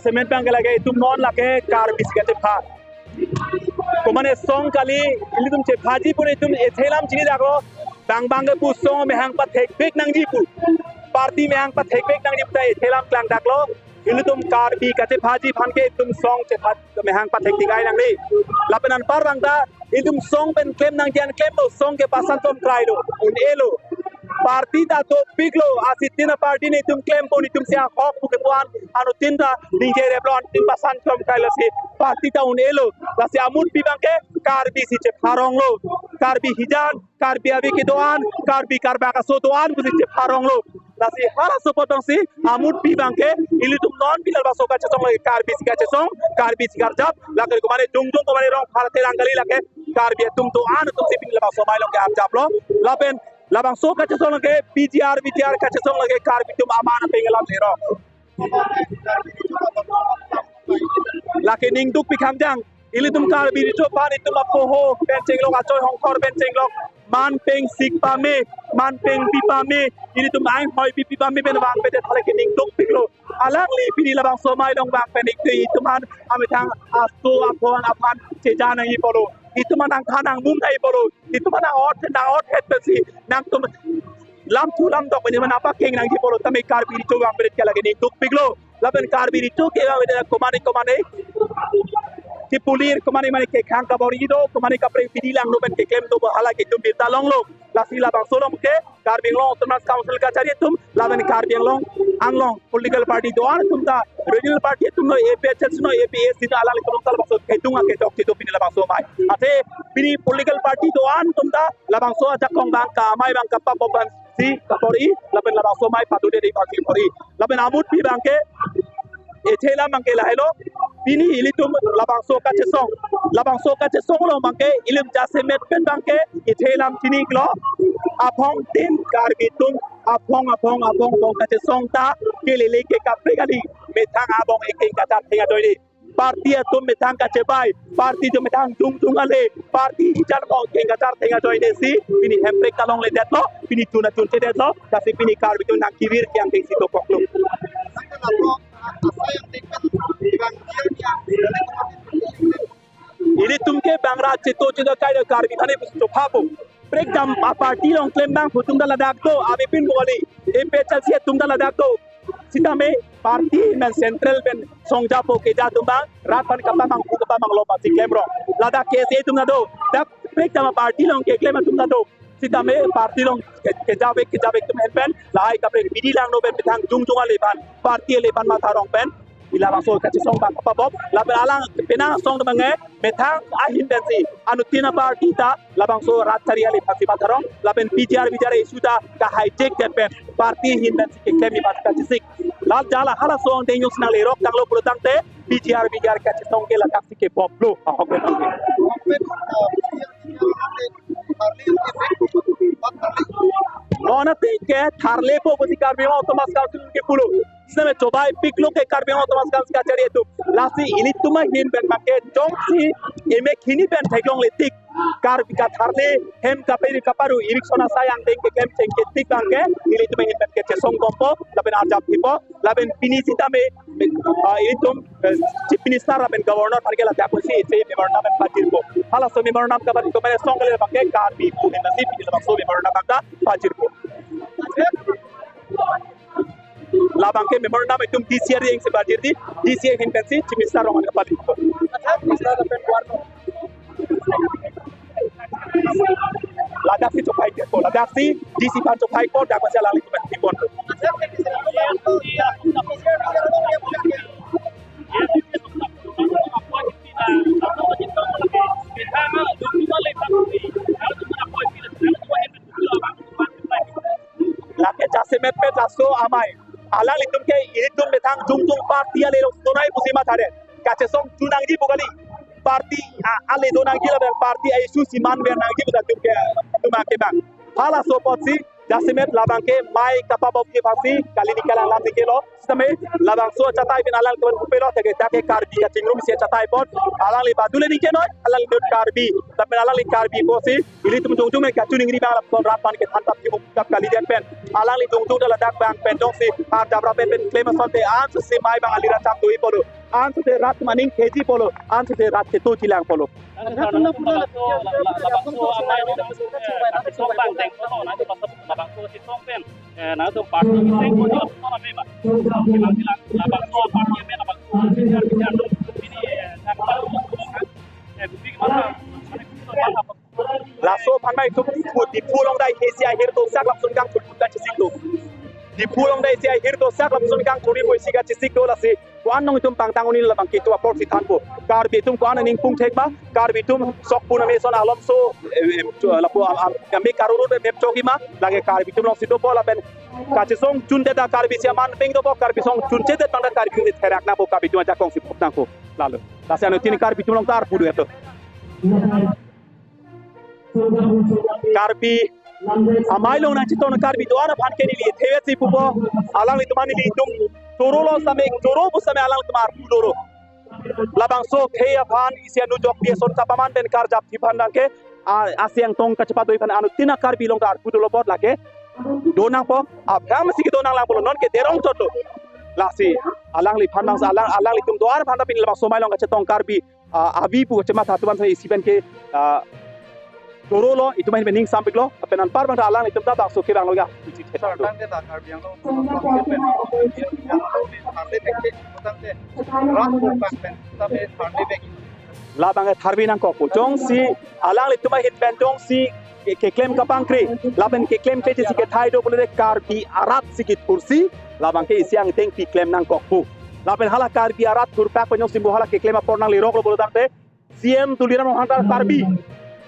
semen bang lagi itu non lagi kar bisket cepat. Kumane song kali ini tum cepaji pun itu ethelam cini jago bang ke pusong mehang pat hekbek nang jipu. Parti mehang pat hekbek nang jipu ethelam klang daklo. Ini tum kar bi kate bhaji phanke tum song cepat mehang pat hektikai nang ni. Lapenan par bang ta ini tum song pen claim nang jian claim lo song ke pasan tum try lo un elo. Parti ta to piglo asitina parti ni tum claim pon tum sia hok bukan anu tinta ningere blon tin pasan tum kaila si parti ta un elo la si amut bibang ke karbi si che pharong lo karbi hijan karbi abi ke doan karbi karba ka so doan busi che pharong lo la si hara so potong si amut bibang ke ili tum non bilal baso ka chong le karbi si ka chong karbi si garjap la ke kumane jung jung kumane rong bharate rangali la ke karbi tum to an tum si bilal baso mai lo ke ap jap lo la pen labang so ka chong lage BTR ka chong lage kar bitum amana pengelam lero lake ning duk pikham jang ili tum kar bi cho pan itum apo ho pen cheng lok achoy hong khor pen cheng lok man peng sik pa me man peng pi pa me ili tum ai hoi pi pa me ben wang pe thale ke ning duk piklo alang li pini labang so mai dong wang pen ik ti tuman amitang asto apon apan chejana i polo itu mana nang mum dai polo itu mana ot het besi nang tum lam tu lam dok ni mana apa keng nang ji polo tami kar bi cho wang berit kala gini duk piglo laben kar bi cho ke wa beda komane ti pulir komane mane ke khang ka bori do komane ka pre pidi lang no ben ke klem do hala ke tum birta long lo la sila bang solom ke kar bi long tumas council ka chari tum laben kar bi long anglong political party do an tum ta regional party tum no APHS no APS din ala tum tal bakso ke tunga ke tok ti do pini la bakso mai ate pini political party do an tum ta la bang so ajak kong bang ka mai bang ka pa boban si ka bori laben la bakso mai patu de ba si bori laben amut bi bang ke ethela mangke la hello pini ilitum labang so ka chesong lo mangke ilim jase met pen bangke ethelam tini klo apong tin karbitum apong ka chesong ta kelele ke kapre gali methang abong eking kata thenga doini parti atum methang ka chebai parti jo methang tung ale parti hijar mo eking kata thenga doini si pini hemprek kalong le detlo pini tuna tun che detlo kasi pini karbitum nang kivir kyang ke sito poklo ini tumke bangra ceto kai karbi thane to phapo break dam party long claim bang putum da ladak to abipin boli epechal sia tum da ladak to sita me party men central ben songja po ke ja tumbang rapan kapamang kupamang lo pati claimro ladak ke se tum na do dak break dam party long ke claim tum na do sita me party long ke jabe tum helpen lai kapre bidi lang no ben thang jung ale ban party le ban ma tharong pen ila bang so ka chi song bang pa bob la ben alang penang song de bange methang ahin bensi anu tina party ta la bang so rat chari ale phasi ma tharong la ben PGR isu ta ka hijack den pen party hin bensi ke kemi bat ka sik la jala hala song de yus na le rok tang lo pro tang te PGR ka chi song ke la ka sik ke bob lo hok ben नौनती के थारले को बसी कार्बियों ऑटोमास काउंसिल के पुलो इसमें चौबाई पिकलो के कार्बियों ऑटोमास काउंसिल का चरिए तो लासी इली तुमा हिन बेन माके जोंसी इमे खिनी बेन थैलोंग लेतिक कार्बी का थारले हेम कापेरी कापारू इरिक्सोना सायांग देंग के केम चेंग के तिक बांगे इली तुमा हिन बेन के चेसोंग कोम्पो लबेन आजाब थिपो लबेन पिनिसिता में इली तुम चीफ मिनिस्टर लबेन गवर्नर थारके ला त्यापोसी से मेमोरेंडम में फाजिरको हाला सो मेमोरेंडम का बात को मैंने सोंग ले बाके कार्बी को नसीब पिल बक्सो मेमोरेंडम का फाजिरको labang ke memorandum itum DCR yang sebadir di DCR intensi cimisa rongan kepala itu. Ladak si copai ko, ladak si DC pan copai ko dak masih lali tu tipon. Laki jase met pe jaso amai. Alang litum ke iritum betang jung parti ale sonai pusima thare kache song tunangji bugali parti ale donangji la parti ai su siman be nangji buda tumke tumake bang hala so potsi jasimet labang ke mai kapabok ke phasi kali nikala lam dikelo sistem labang so catai bin alang tuan kupelo tege take karbi ka cingrum sia catai pot alang li badule ni kenoi alang dot karbi tapi alang li karbi ko si ili tum jung me kacu ningri bang kon rapan ke thantap ki kap kali den pen alang li jung dala dak bang pen dong si har dabra pen claim sonte an se mai bang alira cham doi polo an se rat maning keji polo an se rat ke to chilang polo laso panmai tu di pulong dai KCI hirto sak lapsun kang tulta cisik tu di pulong dai KCI hirto sak lapsun kang turi boy siga cisik do lasi kuan nong tum pang tangoni labang kitu apor si thanpo kar bitum kuan ning pung thek ba kar bitum sok puna me son alom so lapo kami karuru be mep choki ma lage kar bitum long sido bola ben kachisong chunte da kar bisia man peng do bo kar bisong chunche de tang da kar bitum therak na bo kar bitum ja kong si potang ko lalu lasi anu tin kar bitum long tar pudu eto karbi amai long na chiton karbi doana phan ke ni thewe si pubo alang itmani li tum torolo same toro bu same alang tmar pudoro labang so theya phan isia nu jok pie son kapaman den kar jap thi phan dangke asyang tong kachpa doi phan anu tina karbi long tar pudolo bot lake donang po abram sigi donang lang polo non ke derong choto lasi alang li phan bang alang li tum doar phan pin labang somai long kachetong karbi abi pu chema thatuban sai siben ke toro lo itu main bening sampik lo penan par bang alang itu tak so kirang lo ga la bang tharbi nang ko jong si alang itu mai hit ben jong si ke claim ka pangkri la ben ke claim ke si ke thai do bole kar bi arat sikit kursi la bang ke isiang teng pi claim nang ko pu la ben hala kar bi arat tur pak penyong simbo hala ke claim por nang li rok lo bole darte CM tuliran hantar karbi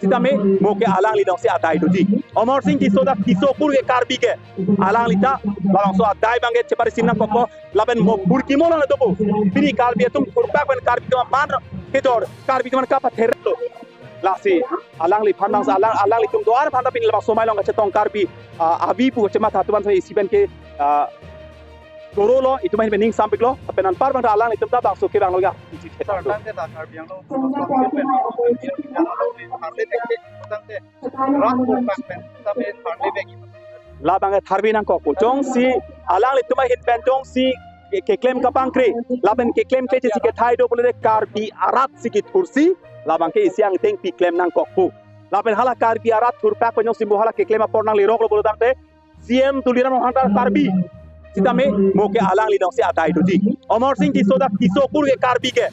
sitame moke alang li dong si atai duji Omar Singh kisoda kisopur ke karbi ke alang li ta lalang so atai bange chepari sinna kokko laben mo burki mo na dobo bini karbi tum kurpak ben karbi to man ke dor karbi man ka patherto lasi alang li phandang alang li tum doar phanda pin laba somai long chetong karbi abi pu chema thatuban sai siben ke toro lo itu main bening sampik lo penan par bang alang itu tak so kirang lo ga la bang tharbi nang ko jong si alang itu mai hit ben jong si ke claim ka pangkri la ben ke claim ke si ke thai do bole karbi arat sikit kursi la bang ke isiang teng pi claim nang ko pu la ben hala karbi arat thur pak penyong simbo hala ke claim por nang li rok lo bole darte CM tuliran hantar karbi sitame moke alang li dong si atai duji Omar Singh kisoda kisopur ke karbi ke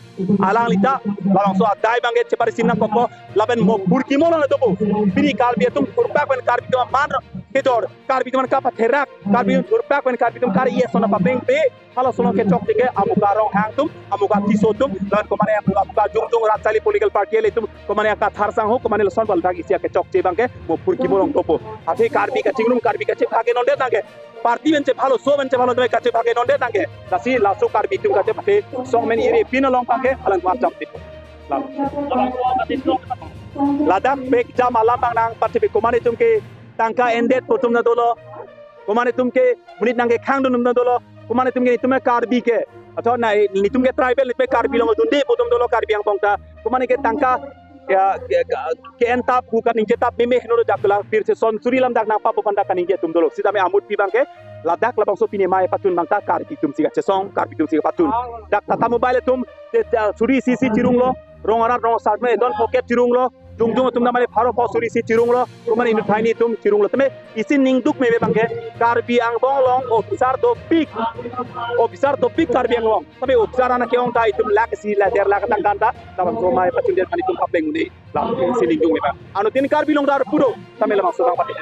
alang li ta lalang so atai bange chepari sinna kokko laben mo burki mo na dobo bini karbi tum kurpak ben karbi to man ke dor karbi man ka patherak karbi kurpak ben karbi tum kar yes sona papeng pe hala sono ke chok tike amuka rong hang tum amuka kisotum lan ko mane amuka jung ratsali political party le tum ko mane ka tharsang ho ko mane son bal thagi sia ke chok che bange mo burki mo rong topo ate karbi ka chingrum karbi ka che phage nonde tange parti bence bhalo so bence bhalo doi kache bhage nonde tange lasi laso karbi tum kache phate song men ire pina long pange alang war jam dit ladak bek jam alam bang nang parti be komane tum ke tangka endet potum na dolo komane tum ke munit nang ke khang dum na dolo komane tum ke tume karbi ke atho na ni tum ke tribal be karbi long dunde potum dolo karbi ang bongta komane ke tangka ya ke entap bukan ninje tap meme no jakla pir se son suri lam dak na pa panda kaninge tum dolo sitame amut pi bangke ladak labang so pine mai patun bangta karbi tum siga chesong karbi tum siga patun dak tata mobile tum suri sisi cirung lo rong arat rong sat me don pocket cirung lo jung tum na mane pharo pho suri si cirung lo kumani inu thaini tum cirung lo tame isin ning duk me bangke karbi ang bong long officer do pik karbi ang long tabe officer ana ke ong tai tum lak si la der lak tang ganda labang so mai patun der mani tum kapeng ni la si ning duk me bang anu tin karbi long dar puro tame labang so bang pati